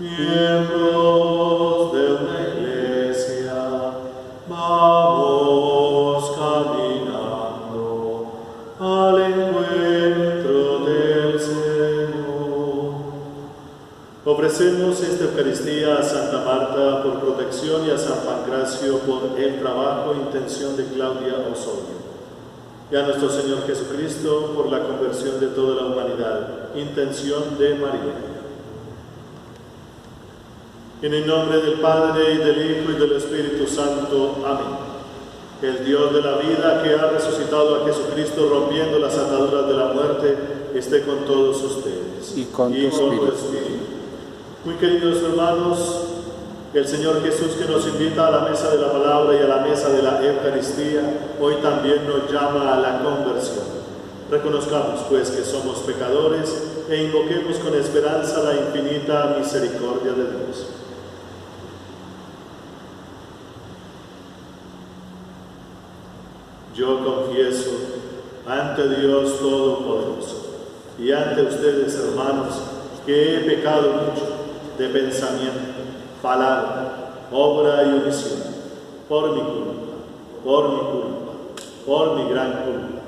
Miembros de una iglesia, vamos caminando al encuentro del Señor. Ofrecemos esta Eucaristía a Santa Marta por protección y a San Pancracio por el trabajo e intención de Claudia Osorio. Y a nuestro Señor Jesucristo por la conversión de toda la humanidad, intención de María. En el nombre del Padre, y del Hijo, y del Espíritu Santo. Amén. El Dios de la vida, que ha resucitado a Jesucristo rompiendo las ataduras de la muerte, esté con todos ustedes. Y con tu espíritu. Muy queridos hermanos, el Señor Jesús, que nos invita a la mesa de la palabra y a la mesa de la Eucaristía, hoy también nos llama a la conversión. Reconozcamos pues que somos pecadores e invoquemos con esperanza la infinita misericordia de Dios. Yo confieso ante Dios Todopoderoso y ante ustedes, hermanos, que he pecado mucho de pensamiento, palabra, obra y omisión, por mi gran culpa.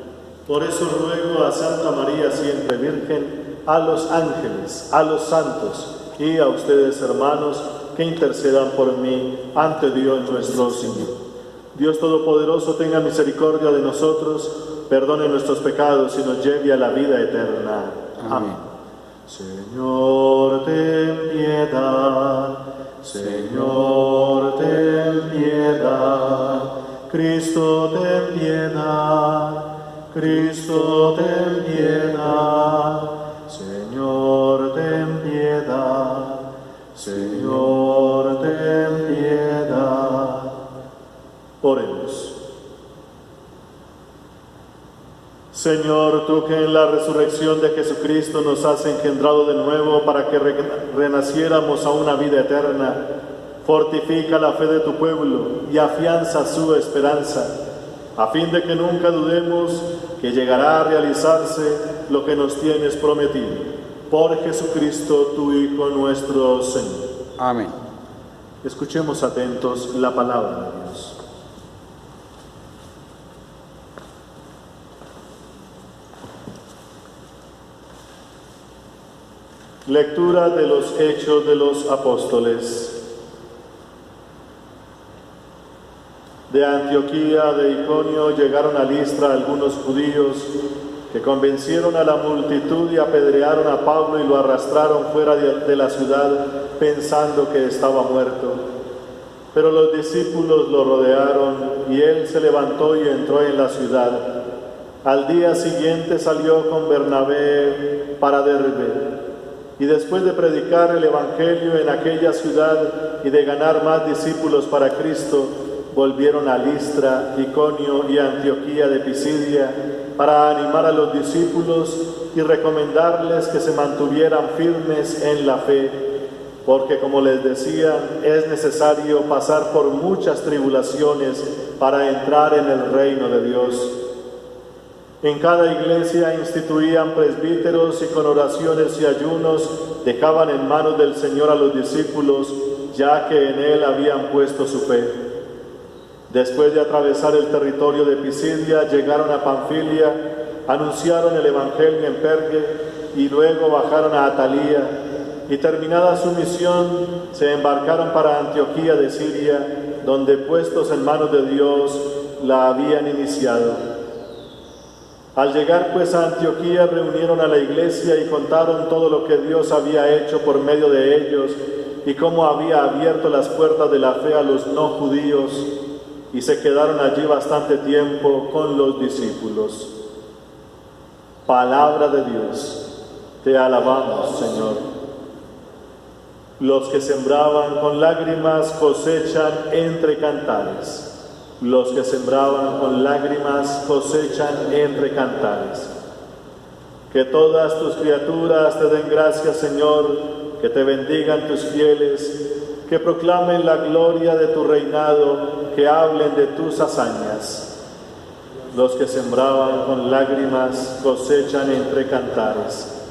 Por eso ruego a Santa María, siempre Virgen, a los ángeles, a los santos y a ustedes, hermanos, que intercedan por mí ante Dios nuestro Señor. Dios Todopoderoso tenga misericordia de nosotros, perdone nuestros pecados y nos lleve a la vida eterna. Amén. Señor, ten piedad. Señor, ten piedad. Cristo, ten piedad. Cristo, ten piedad. Señor, ten piedad. Señor, ten piedad. Oremos. Señor, tú que en la resurrección de Jesucristo nos has engendrado de nuevo para que renaciéramos a una vida eterna, fortifica la fe de tu pueblo y afianza su esperanza, a fin de que nunca dudemos que llegará a realizarse lo que nos tienes prometido. Por Jesucristo, tu Hijo nuestro Señor. Amén. Escuchemos atentos la palabra de Dios. Lectura de los Hechos de los Apóstoles. De Antioquía, de Iconio, llegaron a Listra algunos judíos que convencieron a la multitud y apedrearon a Pablo y lo arrastraron fuera de la ciudad pensando que estaba muerto. Pero los discípulos lo rodearon y él se levantó y entró en la ciudad. Al día siguiente salió con Bernabé para Derbe. Y después de predicar el Evangelio en aquella ciudad y de ganar más discípulos para Cristo, volvieron a Listra, Iconio y Antioquía de Pisidia para animar a los discípulos y recomendarles que se mantuvieran firmes en la fe, porque como les decía, es necesario pasar por muchas tribulaciones para entrar en el reino de Dios. En cada iglesia instituían presbíteros y con oraciones y ayunos dejaban en manos del Señor a los discípulos, ya que en Él habían puesto su fe. Después de atravesar el territorio de Pisidia, llegaron a Panfilia, anunciaron el Evangelio en Perge y luego bajaron a Atalía, y terminada su misión, se embarcaron para Antioquía de Siria, donde puestos en manos de Dios, la habían iniciado. Al llegar pues a Antioquía, reunieron a la iglesia y contaron todo lo que Dios había hecho por medio de ellos y cómo había abierto las puertas de la fe a los no judíos, y se quedaron allí bastante tiempo con los discípulos. Palabra de Dios, te alabamos, Señor. Los que sembraban con lágrimas cosechan entre cantares. Los que sembraban con lágrimas cosechan entre cantares. Que todas tus criaturas te den gracias, Señor, que te bendigan tus fieles, que proclamen la gloria de tu reinado, que hablen de tus hazañas. Los que sembraban con lágrimas cosechan entre cantares.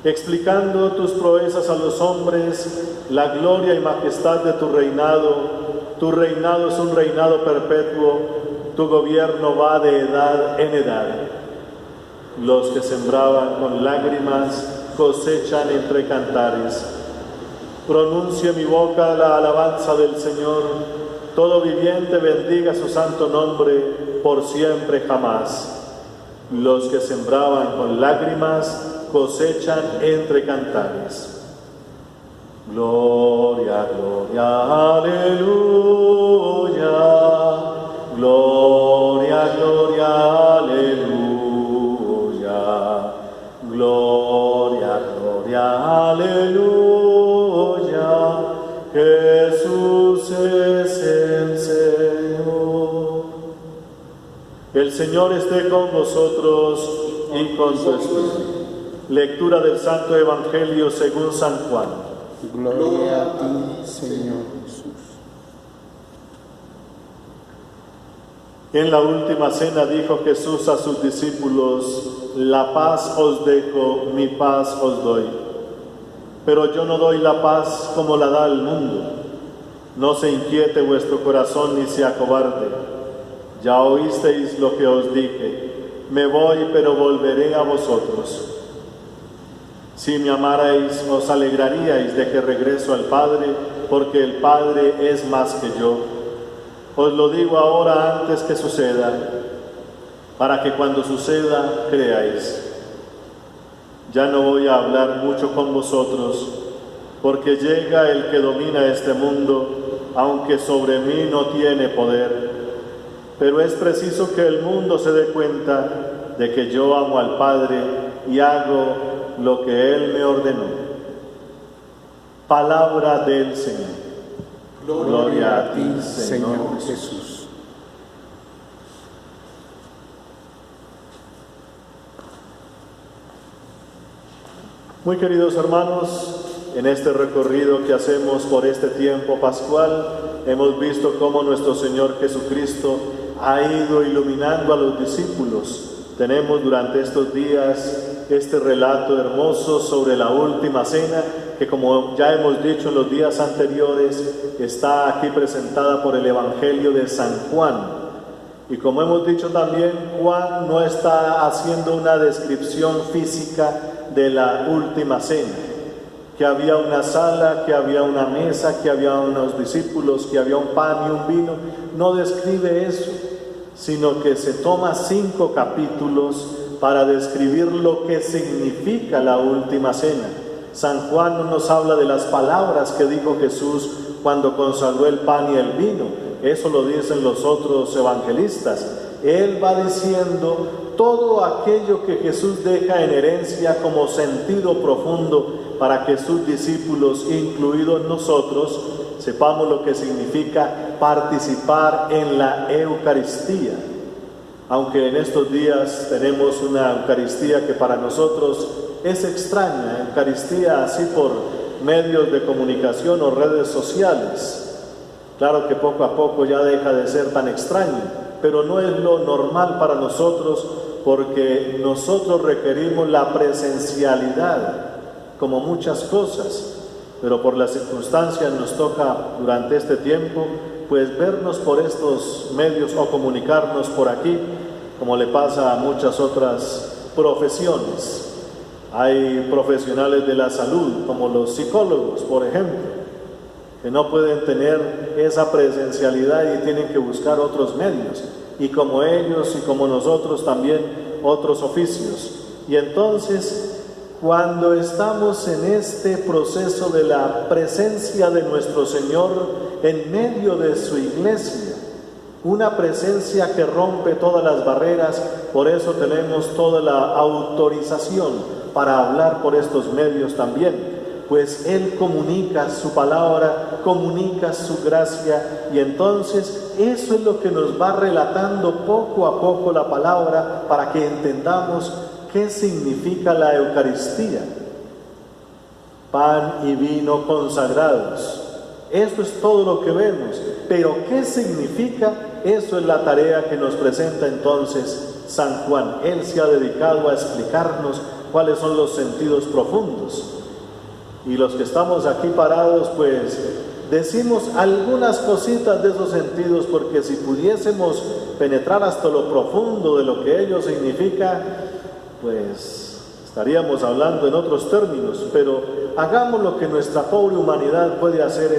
explicando tus proezas a los hombres, la gloria y majestad de tu reinado. Tu reinado es un reinado perpetuo, tu gobierno va de edad en edad. Los que sembraban con lágrimas cosechan entre cantares. Pronuncie mi boca la alabanza del Señor, todo viviente bendiga su santo nombre por siempre jamás. Los que sembraban con lágrimas cosechan entre cantares. Gloria, gloria, aleluya. Gloria, gloria, aleluya. Gloria, gloria, aleluya. Jesús es el Señor. El Señor esté con vosotros y con su espíritu. Lectura del Santo Evangelio según San Juan. Gloria a ti, Señor Jesús. En la última cena dijo Jesús a sus discípulos: la paz os dejo, mi paz os doy. Pero yo no doy la paz como la da el mundo. No se inquiete vuestro corazón ni se acobarde. Ya oísteis lo que os dije. Me voy, pero volveré a vosotros. Si me amarais, os alegraríais de que regreso al Padre, porque el Padre es más que yo. Os lo digo ahora antes que suceda, para que cuando suceda creáis. Ya no voy a hablar mucho con vosotros, porque llega el que domina este mundo, aunque sobre mí no tiene poder. Pero es preciso que el mundo se dé cuenta de que yo amo al Padre y hago lo que Él me ordenó. Palabra del Señor. Gloria a ti, Señor Jesús. Muy queridos hermanos, en este recorrido que hacemos por este tiempo pascual, hemos visto cómo nuestro Señor Jesucristo ha ido iluminando a los discípulos. Tenemos durante estos días este relato hermoso sobre la última cena, que como ya hemos dicho en los días anteriores, está aquí presentada por el Evangelio de San Juan. Y como hemos dicho también, Juan no está haciendo una descripción física de la última cena, que había una sala, que había una mesa, que había unos discípulos, que había un pan y un vino. No describe eso, sino que se toma 5 capítulos para describir lo que significa la última cena. San Juan no nos habla de las palabras que dijo Jesús cuando consagró el pan y el vino. Eso lo dicen los otros evangelistas. Él va diciendo todo aquello que Jesús deja en herencia como sentido profundo para que sus discípulos, incluidos nosotros, sepamos lo que significa participar en la Eucaristía. Aunque en estos días tenemos una Eucaristía que para nosotros es extraña, Eucaristía así por medios de comunicación o redes sociales. Claro que poco a poco ya deja de ser tan extraño, pero no es lo normal para nosotros, porque nosotros requerimos la presencialidad, como muchas cosas, pero por las circunstancias nos toca durante este tiempo pues vernos por estos medios o comunicarnos por aquí, como le pasa a muchas otras profesiones. Hay profesionales de la salud, como los psicólogos, por ejemplo, que no pueden tener esa presencialidad y tienen que buscar otros medios, y como ellos y como nosotros también otros oficios. Y entonces, cuando estamos en este proceso de la presencia de nuestro Señor en medio de su iglesia, una presencia que rompe todas las barreras, por eso tenemos toda la autorización para hablar por estos medios también, pues Él comunica su palabra, comunica su gracia, y entonces eso es lo que nos va relatando poco a poco la palabra para que entendamos qué significa la Eucaristía. Pan y vino consagrados. Eso es todo lo que vemos, pero ¿qué significa? Eso es la tarea que nos presenta entonces San Juan. Él se ha dedicado a explicarnos cuáles son los sentidos profundos. Y los que estamos aquí parados, pues decimos algunas cositas de esos sentidos, porque si pudiésemos penetrar hasta lo profundo de lo que ello significa, pues estaríamos hablando en otros términos. Pero hagamos lo que nuestra pobre humanidad puede hacer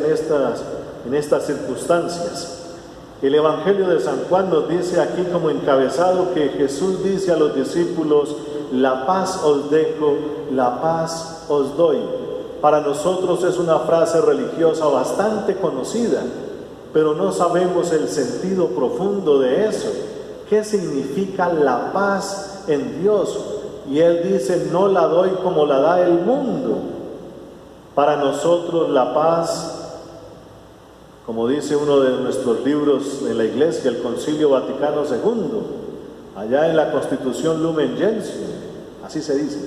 en estas circunstancias. El Evangelio de San Juan nos dice aquí como encabezado que Jesús dice a los discípulos: la paz os dejo, la paz os doy. Para nosotros es una frase religiosa bastante conocida, pero no sabemos el sentido profundo de eso. ¿Qué significa la paz en Dios? Y Él dice: no la doy como la da el mundo. Para nosotros la paz, como dice uno de nuestros libros de la Iglesia, el Concilio Vaticano II, allá en la Constitución Lumen Gentium, así se dice: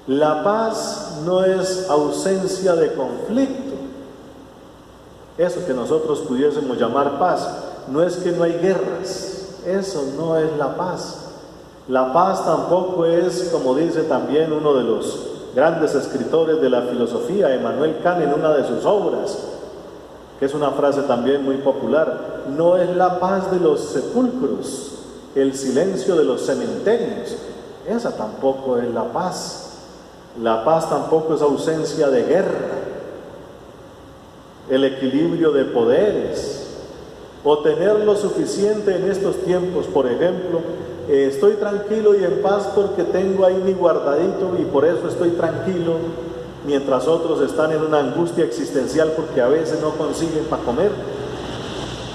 la paz no es ausencia de conflicto. Eso que nosotros pudiésemos llamar paz, no es que no hay guerras, eso no es la paz. La paz tampoco es, como dice también uno de los grandes escritores de la filosofía, Emmanuel Kant, en una de sus obras, que es una frase también muy popular: no es la paz de los sepulcros, el silencio de los cementerios. Esa tampoco es la paz. La paz tampoco es ausencia de guerra, el equilibrio de poderes, o tener lo suficiente en estos tiempos. Por ejemplo, estoy tranquilo y en paz porque tengo ahí mi guardadito y por eso estoy tranquilo, mientras otros están en una angustia existencial porque a veces no consiguen para comer.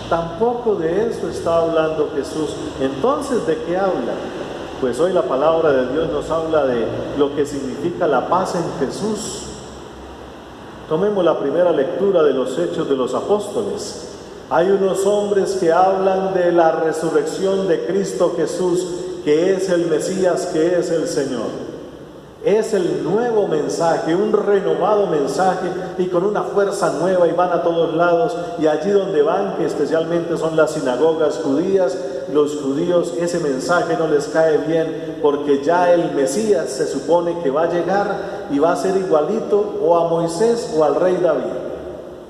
Tampoco de eso está hablando Jesús. Entonces, ¿de qué habla? Pues hoy la palabra de Dios nos habla de lo que significa la paz en Jesús. Tomemos la primera lectura de los Hechos de los Apóstoles. Hay unos hombres que hablan de la resurrección de Cristo Jesús, que es el Mesías, que es el Señor. Es el nuevo mensaje, un renovado mensaje, y con una fuerza nueva, y van a todos lados, y allí donde van, que especialmente son las sinagogas judías, los judíos ese mensaje no les cae bien, porque ya el Mesías se supone que va a llegar y va a ser igualito o a Moisés o al rey David,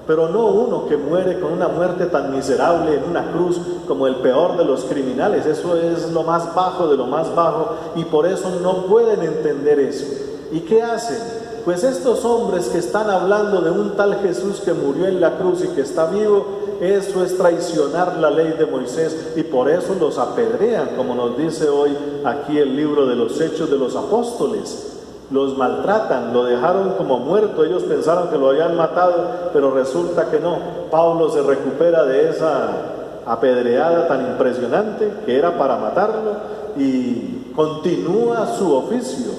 pero no uno que muere con una muerte tan miserable en una cruz como el peor de los criminales. Eso es lo más bajo de lo más bajo, y por eso no pueden entender eso. ¿Y qué hacen? Pues estos hombres que están hablando de un tal Jesús que murió en la cruz y que está vivo, eso es traicionar la ley de Moisés, y por eso los apedrean, como nos dice hoy aquí el libro de los Hechos de los Apóstoles. Los maltratan, lo dejaron como muerto. Ellos pensaron que lo habían matado, pero resulta que no. Pablo se recupera de esa apedreada tan impresionante que era para matarlo y continúa su oficio.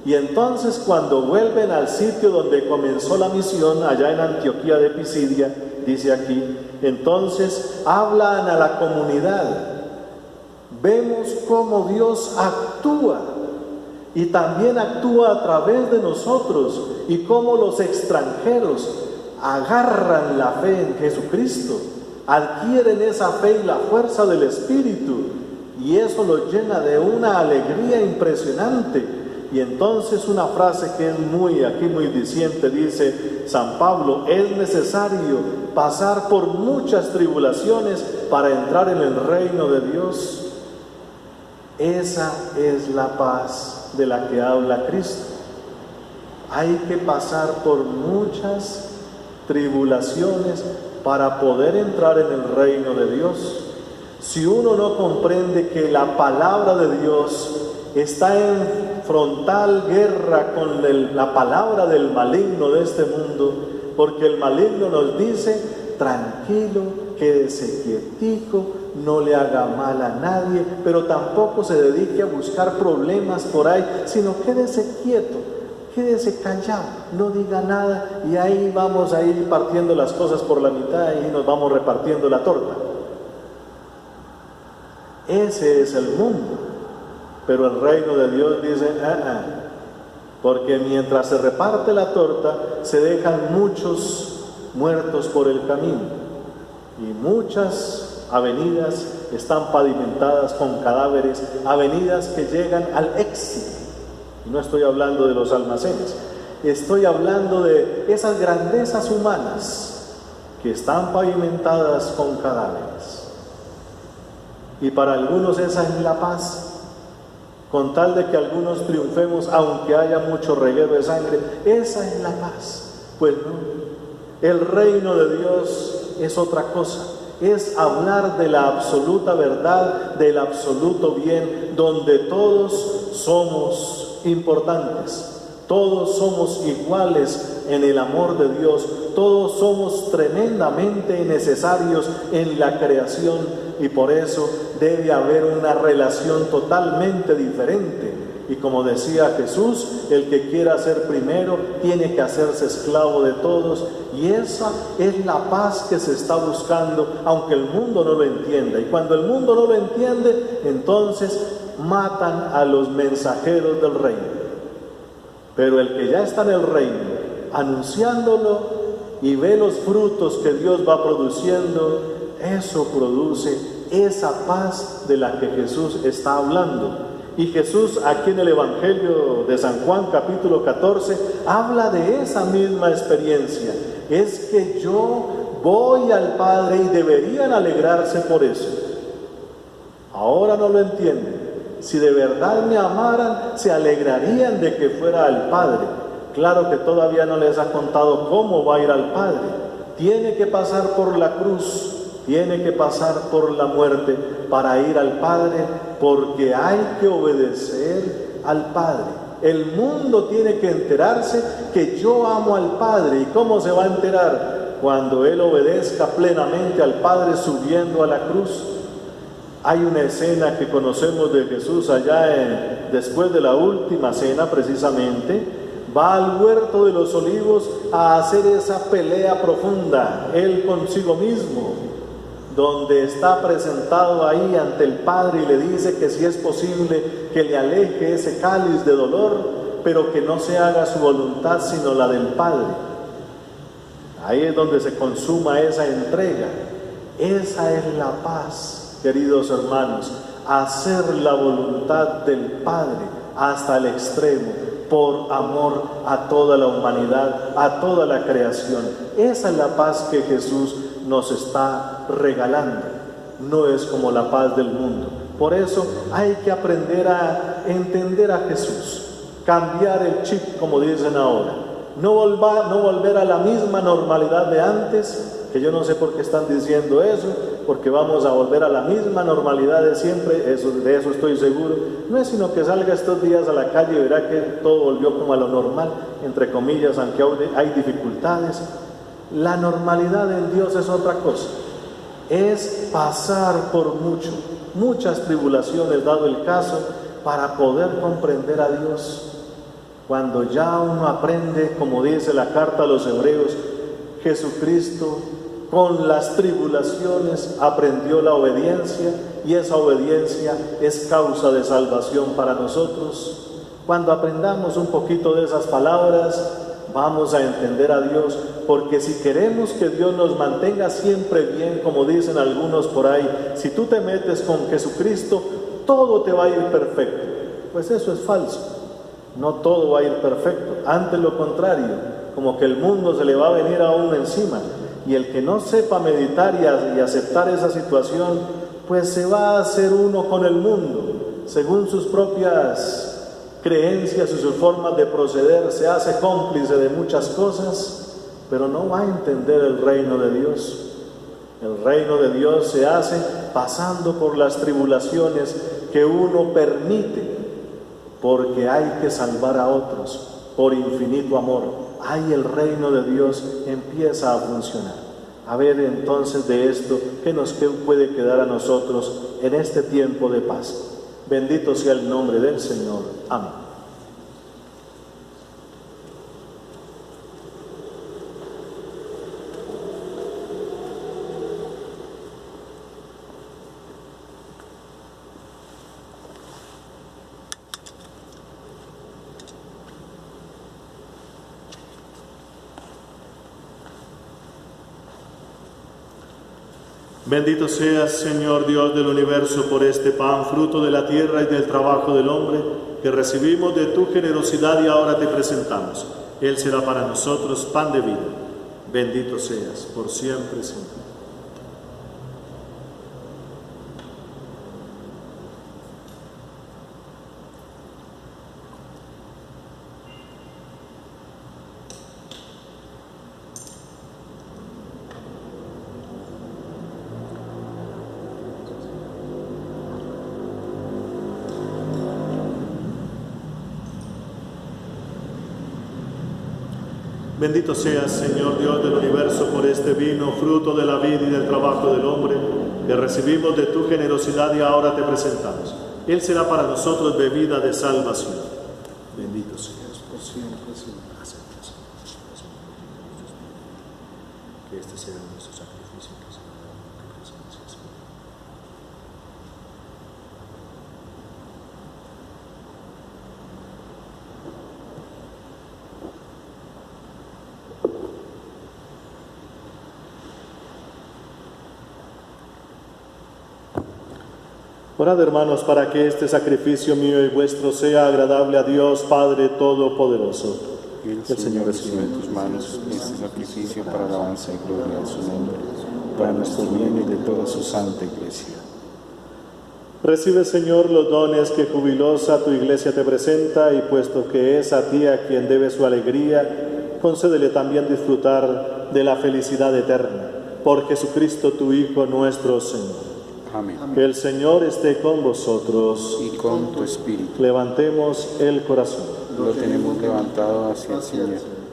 Y entonces, cuando vuelven al sitio donde comenzó la misión, allá en Antioquía de Pisidia, dice aquí, entonces hablan a la comunidad. Vemos cómo Dios actúa, y también actúa a través de nosotros, y cómo los extranjeros agarran la fe en Jesucristo, adquieren esa fe y la fuerza del Espíritu, y eso los llena de una alegría impresionante. Y entonces una frase que es muy diciente, dice San Pablo: es necesario pasar por muchas tribulaciones para entrar en el reino de Dios. Esa es la paz de la que habla Cristo. Hay que pasar por muchas tribulaciones para poder entrar en el reino de Dios. Si uno no comprende que la palabra de Dios está en frontal guerra con la palabra del maligno de este mundo, porque el maligno nos dice: tranquilo, quédese quietico, no le haga mal a nadie, pero tampoco se dedique a buscar problemas por ahí, sino quédese quieto, quédese callado, no diga nada, y ahí vamos a ir partiendo las cosas por la mitad y nos vamos repartiendo la torta. Ese es el mundo. Pero el reino de Dios dice: porque mientras se reparte la torta, se dejan muchos muertos por el camino, y muchas avenidas están pavimentadas con cadáveres, avenidas que llegan al éxito, No estoy hablando de los almacenes, estoy hablando de esas grandezas humanas que están pavimentadas con cadáveres. Y para algunos esa es la paz, con tal de que algunos triunfemos, aunque haya mucho reguero de sangre, esa es la paz. Pues no, el reino de Dios es otra cosa, es hablar de la absoluta verdad, del absoluto bien, donde todos somos importantes, todos somos iguales en el amor de Dios, todos somos tremendamente necesarios en la creación, y por eso debe haber una relación totalmente diferente. Y como decía Jesús, el que quiera ser primero tiene que hacerse esclavo de todos, y esa es la paz que se está buscando, aunque el mundo no lo entienda. Y cuando el mundo no lo entiende, entonces matan a los mensajeros del reino. Pero el que ya está en el reino, anunciándolo y ve los frutos que Dios va produciendo, eso produce esa paz de la que Jesús está hablando. Y Jesús aquí en el Evangelio de San Juan capítulo 14 habla de esa misma experiencia. Es que yo voy al Padre y deberían alegrarse por eso. Ahora no lo entienden. Si de verdad me amaran, se alegrarían de que fuera al Padre. Claro que todavía no les ha contado cómo va a ir al Padre. Tiene que pasar por la cruz, tiene que pasar por la muerte para ir al Padre, porque hay que obedecer al Padre. El mundo tiene que enterarse que yo amo al Padre. ¿Y cómo se va a enterar? Cuando Él obedezca plenamente al Padre subiendo a la cruz. Hay una escena que conocemos de Jesús allá después de la última cena precisamente. Va al huerto de los olivos a hacer esa pelea profunda, Él consigo mismo, donde está presentado ahí ante el Padre y le dice que si es posible que le aleje ese cáliz de dolor, pero que no se haga su voluntad sino la del Padre. Ahí es donde se consuma esa entrega. Esa es la paz, queridos hermanos, hacer la voluntad del Padre hasta el extremo, por amor a toda la humanidad, a toda la creación. Esa es la paz que Jesús nos está regalando. No es como la paz del mundo. Por eso hay que aprender a entender a Jesús, cambiar el chip, como dicen ahora, no volver a la misma normalidad de antes, que yo no sé por qué están diciendo eso, porque vamos a volver a la misma normalidad de siempre, de eso estoy seguro. No es sino que salga estos días a la calle y verá que todo volvió como a lo normal, entre comillas, aunque hay dificultades. La normalidad en Dios es otra cosa, es pasar por muchas tribulaciones, dado el caso, para poder comprender a Dios. Cuando ya uno aprende, como dice la carta a los Hebreos, Jesucristo con las tribulaciones aprendió la obediencia, y esa obediencia es causa de salvación para nosotros. Cuando aprendamos un poquito de esas palabras, vamos a entender a Dios, porque si queremos que Dios nos mantenga siempre bien, como dicen algunos por ahí, si tú te metes con Jesucristo, todo te va a ir perfecto. Pues eso es falso. No todo va a ir perfecto, antes lo contrario, como que el mundo se le va a venir a uno encima. Y el que no sepa meditar y aceptar esa situación, pues se va a hacer uno con el mundo, según sus propias creencias y sus formas de proceder, se hace cómplice de muchas cosas, pero no va a entender el reino de Dios. El reino de Dios se hace pasando por las tribulaciones que uno permite, porque hay que salvar a otros por infinito amor. Ahí el reino de Dios empieza a funcionar. A ver entonces de esto, ¿qué nos puede quedar a nosotros en este tiempo de paz? Bendito sea el nombre del Señor. Amén. Bendito seas, Señor Dios del universo, por este pan, fruto de la tierra y del trabajo del hombre, que recibimos de tu generosidad y ahora te presentamos. Él será para nosotros pan de vida. Bendito seas por siempre, Señor. Bendito seas, Señor Dios del universo, por este vino, fruto de la vida y del trabajo del hombre, que recibimos de tu generosidad y ahora te presentamos. Él será para nosotros bebida de salvación. Bendito seas por siempre, Señor. Que este sea nuestro sacrificio, que sea la presencia. Orad, hermanos, para que este sacrificio mío y vuestro sea agradable a Dios Padre Todopoderoso. El Señor recibe de tus manos este sacrificio para alabanza y gloria de su nombre, para nuestro bien y de toda su santa Iglesia. Recibe, Señor, los dones que jubilosa tu Iglesia te presenta, y puesto que es a ti a quien debe su alegría, concédele también disfrutar de la felicidad eterna. Por Jesucristo, tu Hijo, nuestro Señor. Amén. Que el Señor esté con vosotros. Y con tu espíritu. Levantemos el corazón. Lo tenemos levantado hacia el Señor.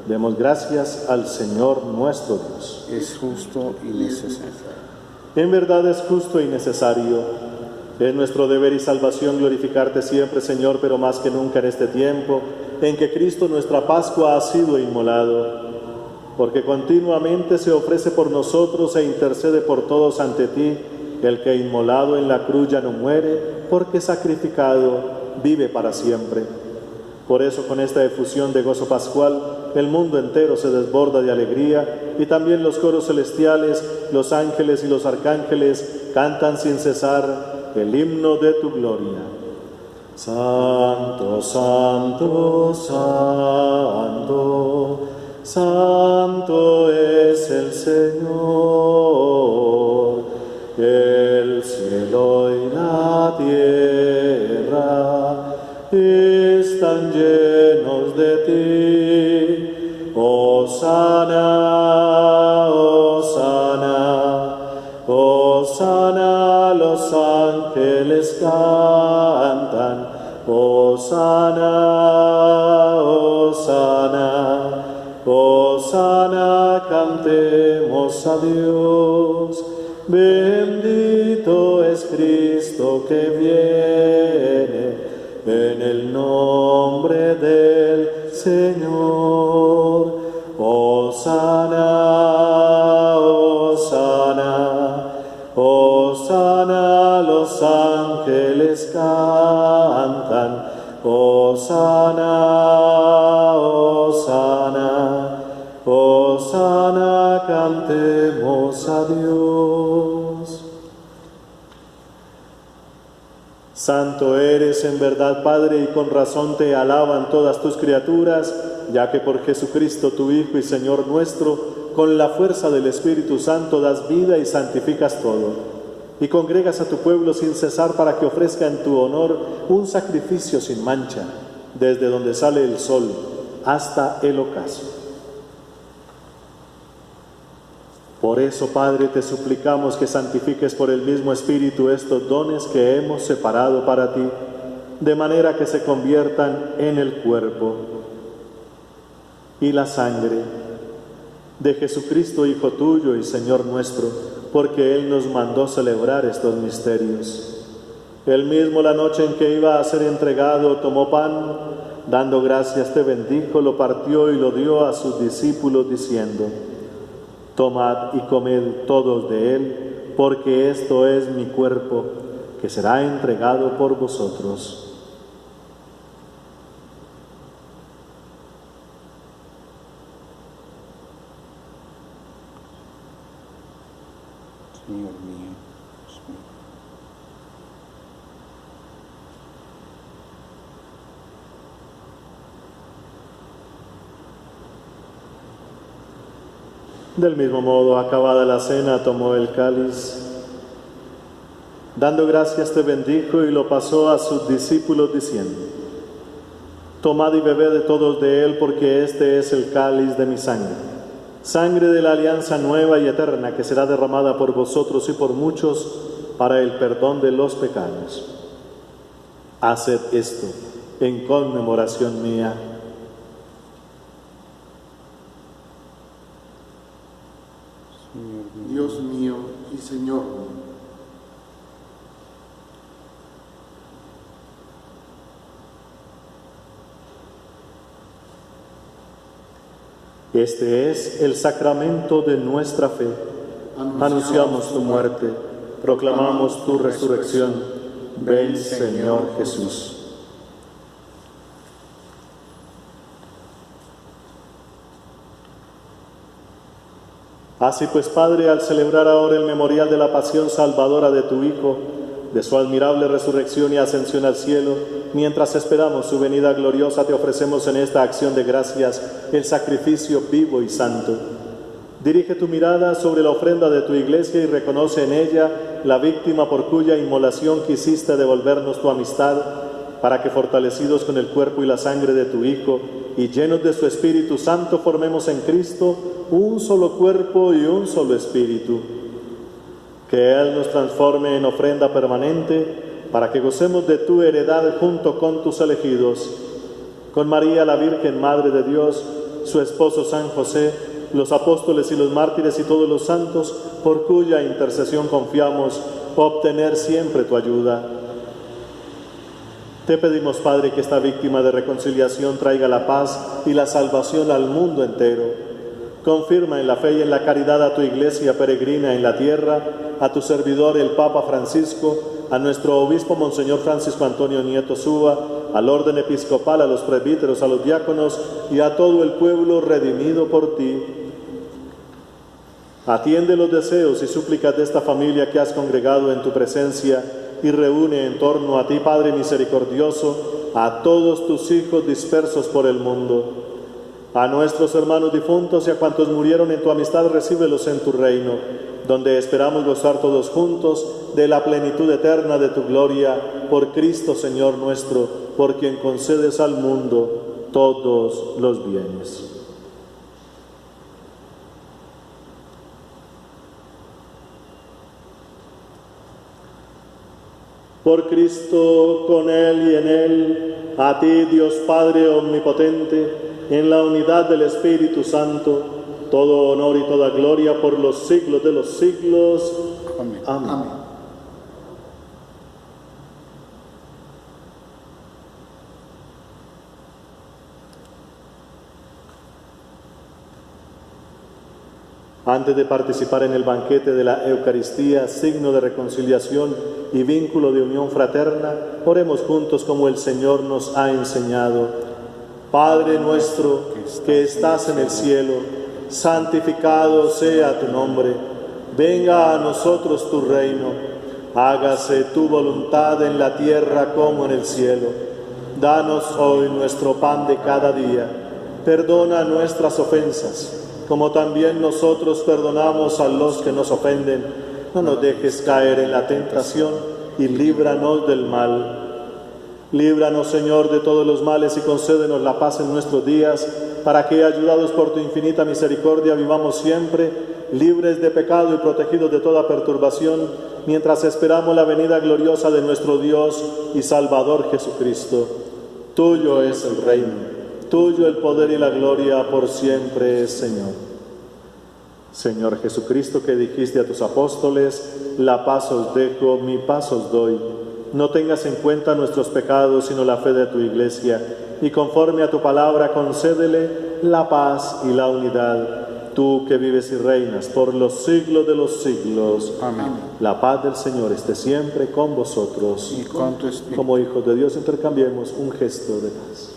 Demos gracias al Señor nuestro Dios. Es justo y necesario. En verdad es justo y necesario. Es nuestro deber y salvación glorificarte siempre, Señor, pero más que nunca en este tiempo en que Cristo, nuestra Pascua, ha sido inmolado, porque continuamente se ofrece por nosotros e intercede por todos ante ti, el que inmolado en la cruz ya no muere, porque sacrificado vive para siempre. Por eso, con esta efusión de gozo pascual, el mundo entero se desborda de alegría, y también los coros celestiales, los ángeles y los arcángeles cantan sin cesar el himno de tu gloria. Santo, santo, santo, santo es el Señor. El cielo y la tierra están llenos de ti. Hosana, hosana, hosana, los ángeles cantan. Hosana, hosana, hosana, cantemos a Dios. Bendito es Cristo que viene en el nombre del Señor. Hosana, hosana, hosana, los ángeles cantan. Hosana, hosana, hosana, cantemos a Dios. Santo eres en verdad, Padre, y con razón te alaban todas tus criaturas, ya que por Jesucristo, tu Hijo y Señor nuestro, con la fuerza del Espíritu Santo das vida y santificas todo, y congregas a tu pueblo sin cesar para que ofrezca en tu honor un sacrificio sin mancha, desde donde sale el sol hasta el ocaso. Por eso, Padre, te suplicamos que santifiques por el mismo Espíritu estos dones que hemos separado para ti, de manera que se conviertan en el cuerpo y la sangre de Jesucristo, Hijo tuyo y Señor nuestro, porque Él nos mandó celebrar estos misterios. Él mismo, la noche en que iba a ser entregado, tomó pan, dando gracias te bendijo, lo partió y lo dio a sus discípulos, diciendo: tomad y comed todos de él, porque esto es mi cuerpo, que será entregado por vosotros. Señor mío, Dios mío. Del mismo modo, acabada la cena, tomó el cáliz. Dando gracias, te bendijo y lo pasó a sus discípulos diciendo: Tomad y bebed de todos de él, porque este es el cáliz de mi sangre, sangre de la alianza nueva y eterna, que será derramada por vosotros y por muchos para el perdón de los pecados. Haced esto en conmemoración mía. Dios mío y Señor mío. Este es el sacramento de nuestra fe. Anunciamos tu muerte, proclamamos tu resurrección. Ven, Señor Jesús. Así pues, Padre, al celebrar ahora el memorial de la pasión salvadora de tu Hijo, de su admirable resurrección y ascensión al cielo, mientras esperamos su venida gloriosa, te ofrecemos en esta acción de gracias el sacrificio vivo y santo. Dirige tu mirada sobre la ofrenda de tu Iglesia y reconoce en ella la víctima por cuya inmolación quisiste devolvernos tu amistad, para que, fortalecidos con el cuerpo y la sangre de tu Hijo y llenos de su Espíritu Santo, formemos en Cristo un solo cuerpo y un solo espíritu. Que Él nos transforme en ofrenda permanente, para que gocemos de tu heredad junto con tus elegidos, con María la Virgen, Madre de Dios, su esposo San José, los apóstoles y los mártires y todos los santos, por cuya intercesión confiamos obtener siempre tu ayuda. Te pedimos, Padre, que esta víctima de reconciliación traiga la paz y la salvación al mundo entero. Confirma en la fe y en la caridad a tu Iglesia peregrina en la tierra, a tu servidor el Papa Francisco, a nuestro obispo Monseñor Francisco Antonio Nieto Súa, al orden episcopal, a los presbíteros, a los diáconos y a todo el pueblo redimido por ti. Atiende los deseos y súplicas de esta familia que has congregado en tu presencia y reúne en torno a ti, Padre misericordioso, a todos tus hijos dispersos por el mundo. A nuestros hermanos difuntos y a cuantos murieron en tu amistad, recíbelos en tu reino, donde esperamos gozar todos juntos de la plenitud eterna de tu gloria, por Cristo Señor nuestro, por quien concedes al mundo todos los bienes. Por Cristo, con Él y en Él, a ti, Dios Padre omnipotente, en la unidad del Espíritu Santo, todo honor y toda gloria por los siglos de los siglos. Amén. Amén. Amén. Antes de participar en el banquete de la Eucaristía, signo de reconciliación y vínculo de unión fraterna, oremos juntos como el Señor nos ha enseñado. Padre nuestro que estás en el cielo, santificado sea tu nombre. Venga a nosotros tu reino. Hágase tu voluntad en la tierra como en el cielo. Danos hoy nuestro pan de cada día. Perdona nuestras ofensas, como también nosotros perdonamos a los que nos ofenden. No nos dejes caer en la tentación y líbranos del mal. Líbranos, Señor, de todos los males y concédenos la paz en nuestros días, para que, ayudados por tu infinita misericordia, vivamos siempre libres de pecado y protegidos de toda perturbación, mientras esperamos la venida gloriosa de nuestro Dios y Salvador Jesucristo. Tuyo es el reino, tuyo el poder y la gloria por siempre, Señor. Señor Jesucristo, que dijiste a tus apóstoles: la paz os dejo, mi paz os doy. No tengas en cuenta nuestros pecados, sino la fe de tu Iglesia, y conforme a tu palabra concédele la paz y la unidad. Tú que vives y reinas por los siglos de los siglos. Amén. La paz del Señor esté siempre con vosotros. Y con tu espíritu. Como hijos de Dios intercambiemos un gesto de paz.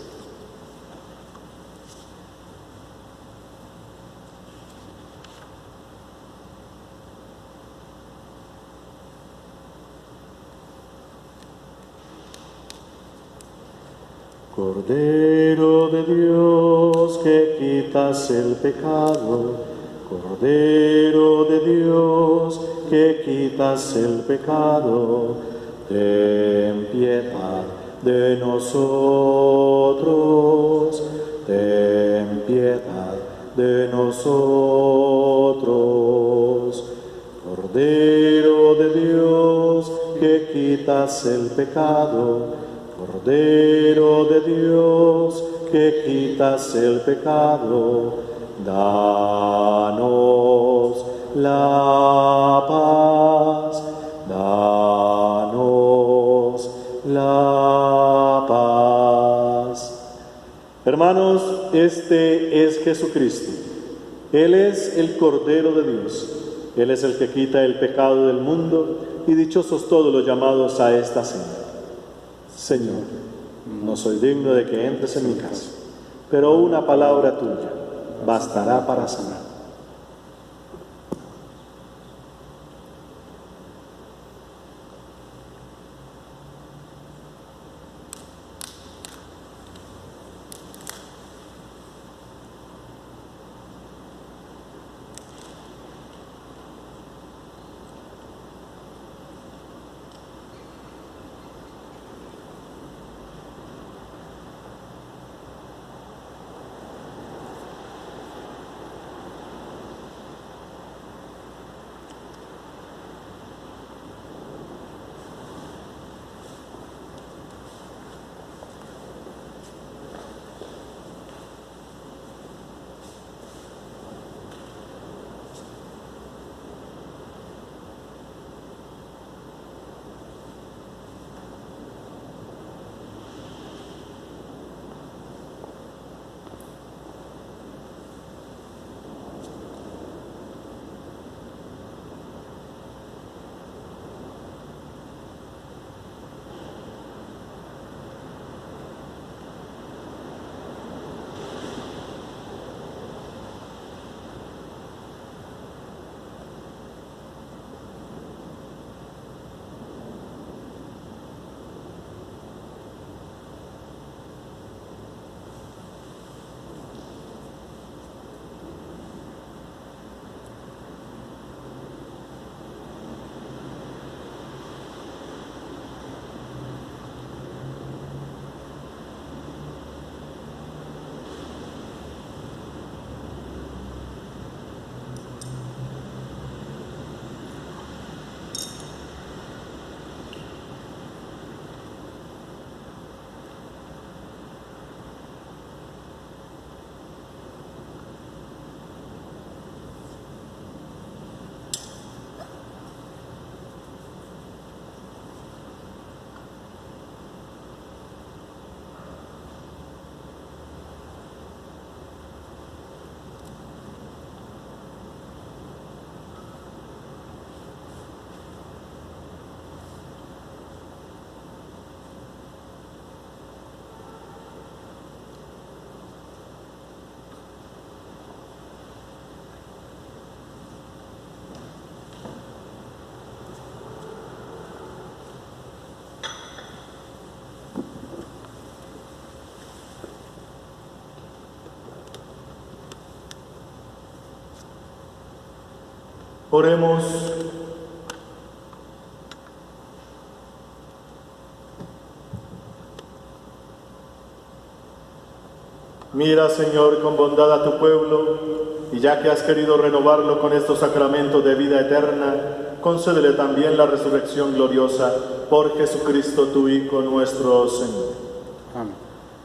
Cordero de Dios que quitas el pecado, Cordero de Dios que quitas el pecado, ten piedad de nosotros, ten piedad de nosotros. Cordero de Dios que quitas el pecado, Cordero de Dios que quitas el pecado, danos la paz, danos la paz. Hermanos, este es Jesucristo. Él es el Cordero de Dios. Él es el que quita el pecado del mundo, y dichosos todos los llamados a esta cena. Señor, no soy digno de que entres en mi casa, pero una palabra tuya bastará para sanar. Oremos. Mira, Señor, con bondad a tu pueblo, y ya que has querido renovarlo con estos sacramentos de vida eterna, concédele también la resurrección gloriosa por Jesucristo, tu Hijo, nuestro Señor. Amén.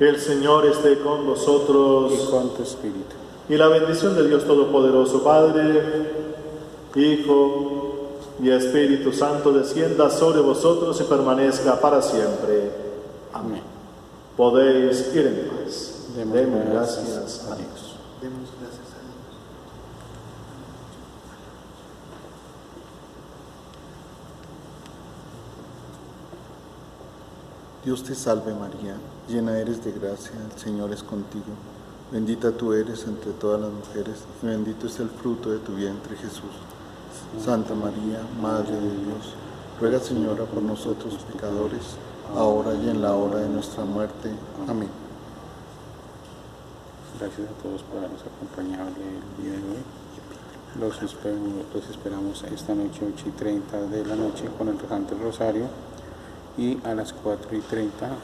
El Señor esté con vosotros. Y con tu espíritu. Y la bendición de Dios Todopoderoso, Padre, Hijo y Espíritu Santo, descienda sobre vosotros y permanezca para siempre. Amén. Podéis ir en paz. Demos gracias a Dios. Demos gracias a Dios. Dios te salve María, llena eres de gracia, el Señor es contigo. Bendita tú eres entre todas las mujeres, y bendito es el fruto de tu vientre, Jesús. Santa María, Madre de Dios, ruega, Señora, por nosotros pecadores, ahora y en la hora de nuestra muerte. Amén. Gracias a todos por habernos acompañado el día de hoy. Los esperamos esta noche, 8:30 de la noche, con el Santo Rosario, y a las 4:30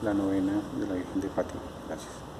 la novena de la Virgen de Fátima. Gracias.